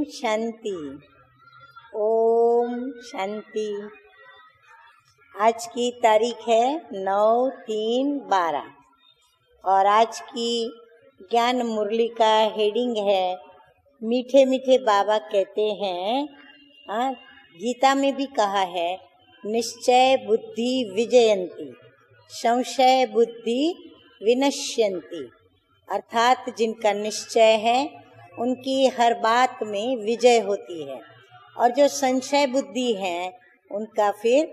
शांति। ओम शांति। आज की तारीख है 9/3/12 और आज की ज्ञान मुरली का हेडिंग है मीठे मीठे बाबा कहते हैं। गीता में भी कहा है निश्चय बुद्धि विजयंती संशय बुद्धि विनश्यंती, अर्थात जिनका निश्चय है उनकी हर बात में विजय होती है और जो संशय बुद्धि है उनका फिर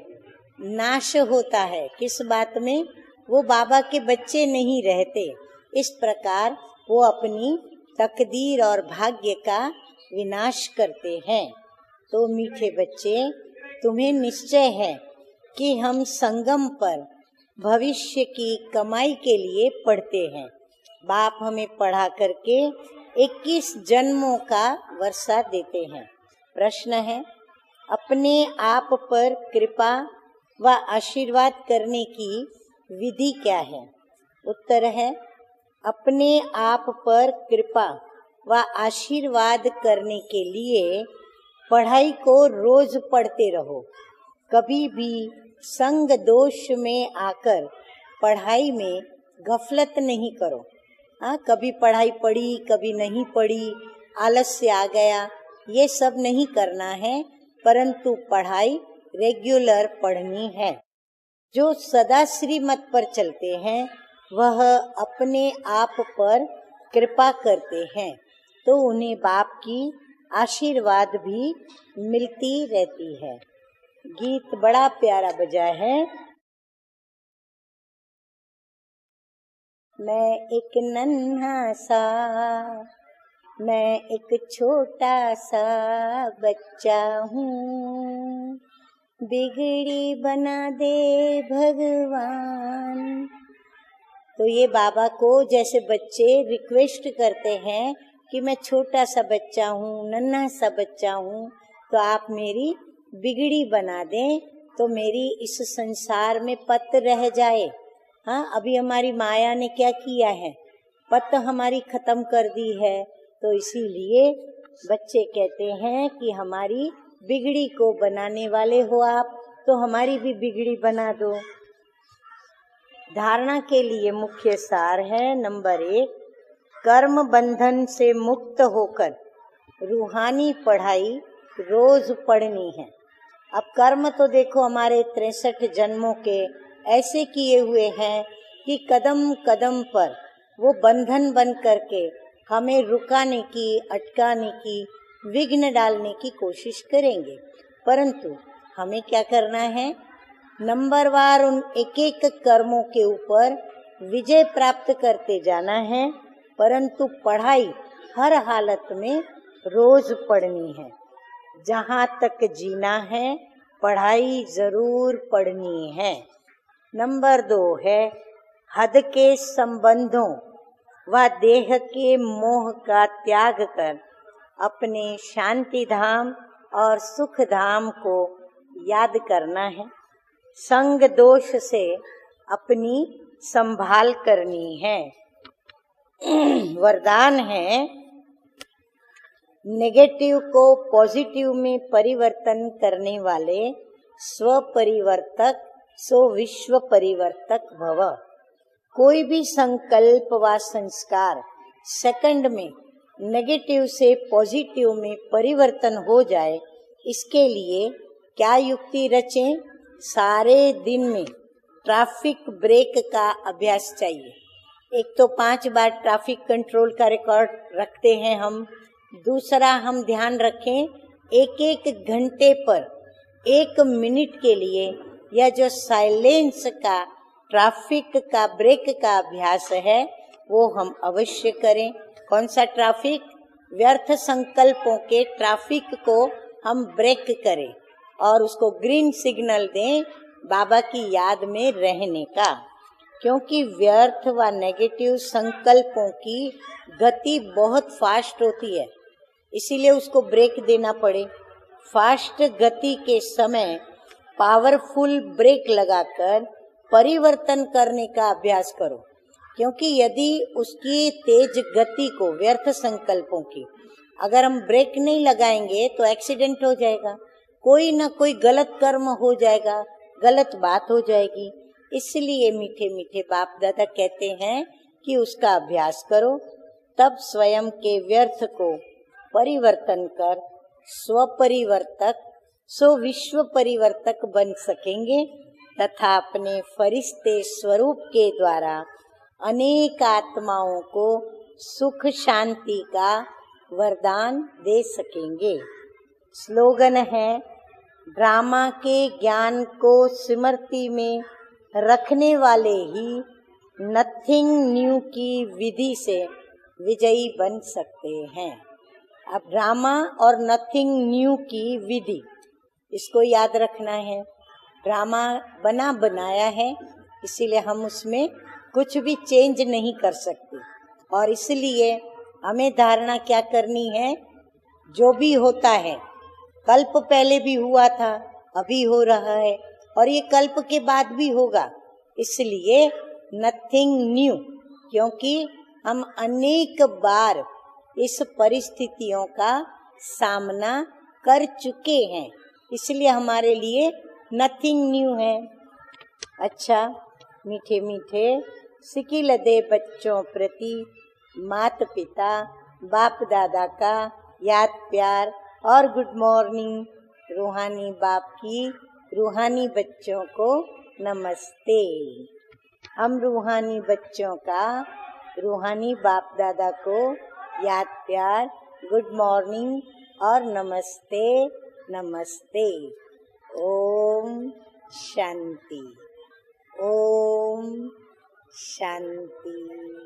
नाश होता है। किस बात में? वो बाबा के बच्चे नहीं रहते। इस प्रकार वो अपनी तकदीर और भाग्य का विनाश करते हैं। तो मीठे बच्चे, तुम्हें निश्चय है कि हम संगम पर भविष्य की कमाई के लिए पढ़ते हैं। बाप हमें पढ़ा करके 21 जन्मों का वर्षा देते हैं। प्रश्न है, अपने आप पर कृपा व आशीर्वाद करने की विधि क्या है? उत्तर है, अपने आप पर कृपा व आशीर्वाद करने के लिए पढ़ाई को रोज पढ़ते रहो। कभी भी संग दोष में आकर पढ़ाई में गफलत नहीं करो। कभी पढ़ाई पढ़ी कभी नहीं पढ़ी, आलस्य आ गया, ये सब नहीं करना है, परंतु पढ़ाई रेगुलर पढ़नी है। जो सदा श्रीमत पर चलते हैं वह अपने आप पर कृपा करते हैं, तो उन्हें बाप की आशीर्वाद भी मिलती रहती है। गीत बड़ा प्यारा बजा है। मैं एक नन्हा सा, मैं एक छोटा सा बच्चा हूँ, बिगड़ी बना दे भगवान। तो ये बाबा को जैसे बच्चे रिक्वेस्ट करते हैं कि मैं छोटा सा बच्चा हूँ, नन्हा सा बच्चा हूँ, तो आप मेरी बिगड़ी बना दें तो मेरी इस संसार में पत रह जाए। अभी हमारी माया ने क्या किया है, पत हमारी खत्म कर दी है। तो इसीलिए बच्चे कहते हैं कि हमारी बिगड़ी को बनाने वाले हो आप, तो हमारी भी बिगड़ी बना दो। धारणा के लिए मुख्य सार है, नंबर 1, कर्म बंधन से मुक्त होकर रूहानी पढ़ाई रोज पढ़नी है। अब कर्म तो देखो हमारे 63 जन्मों के ऐसे किए हुए हैं कि कदम कदम पर वो बंधन बन करके हमें रुकाने की, अटकाने की, विघ्न डालने की कोशिश करेंगे। परंतु हमें क्या करना है, नंबरवार उन एक एक कर्मों के ऊपर विजय प्राप्त करते जाना है। परंतु पढ़ाई हर हालत में रोज पढ़नी है। जहाँ तक जीना है पढ़ाई जरूर पढ़नी है। नंबर 2 है, हद के संबंधों व देह के मोह का त्याग कर अपने शांति धाम और सुख धाम को याद करना है। संग दोष से अपनी संभाल करनी है। वरदान है, नेगेटिव को पॉजिटिव में परिवर्तन करने वाले स्व परिवर्तक सो विश्व परिवर्तक भव। कोई भी संकल्प व संस्कार सेकंड में नेगेटिव से पॉजिटिव में परिवर्तन हो जाए, इसके लिए क्या युक्ति रचें? सारे दिन में ट्रैफिक ब्रेक का अभ्यास चाहिए। एक तो 5 बार ट्रैफिक कंट्रोल का रिकॉर्ड रखते हैं हम। दूसरा, हम ध्यान रखें 1-1 घंटे पर 1 मिनट के लिए यह जो साइलेंस का, ट्रैफिक का ब्रेक का अभ्यास है वो हम अवश्य करें। कौन सा ट्रैफिक? व्यर्थ संकल्पों के ट्रैफिक को हम ब्रेक करें और उसको ग्रीन सिग्नल दें बाबा की याद में रहने का। क्योंकि व्यर्थ व नेगेटिव संकल्पों की गति बहुत फास्ट होती है, इसीलिए उसको ब्रेक देना पड़े। फास्ट गति के समय पावरफुल ब्रेक लगाकर परिवर्तन करने का अभ्यास करो। क्योंकि यदि उसकी तेज गति को, व्यर्थ संकल्पों की अगर हम ब्रेक नहीं लगाएंगे तो एक्सीडेंट हो जाएगा, कोई ना कोई गलत कर्म हो जाएगा, गलत बात हो जाएगी। इसलिए मीठे मीठे बाप दादा कहते हैं कि उसका अभ्यास करो, तब स्वयं के व्यर्थ को परिवर्तन कर स्वपरिवर्तक सो विश्व परिवर्तक बन सकेंगे तथा अपने फरिश्ते स्वरूप के द्वारा अनेक आत्माओं को सुख शांति का वरदान दे सकेंगे। स्लोगन है, ड्रामा के ज्ञान को स्मृति में रखने वाले ही नथिंग न्यू की विधि से विजयी बन सकते हैं। अब ड्रामा और नथिंग न्यू की विधि, इसको याद रखना है। ड्रामा बना बनाया है, इसीलिए हम उसमें कुछ भी चेंज नहीं कर सकते, और इसलिए हमें धारणा क्या करनी है, जो भी होता है कल्प पहले भी हुआ था, अभी हो रहा है और ये कल्प के बाद भी होगा, इसलिए नथिंग न्यू, क्योंकि हम अनेक बार इस परिस्थितियों का सामना कर चुके हैं, इसलिए हमारे लिए नथिंग न्यू है। अच्छा मीठे मीठे सिकिलदे बच्चों प्रति माता पिता बाप दादा का याद प्यार और गुड मॉर्निंग। रूहानी बाप की रूहानी बच्चों को नमस्ते। हम रूहानी बच्चों का रूहानी बाप दादा को याद प्यार, गुड मॉर्निंग और नमस्ते नमस्ते। ओम शांति, ओम शांति।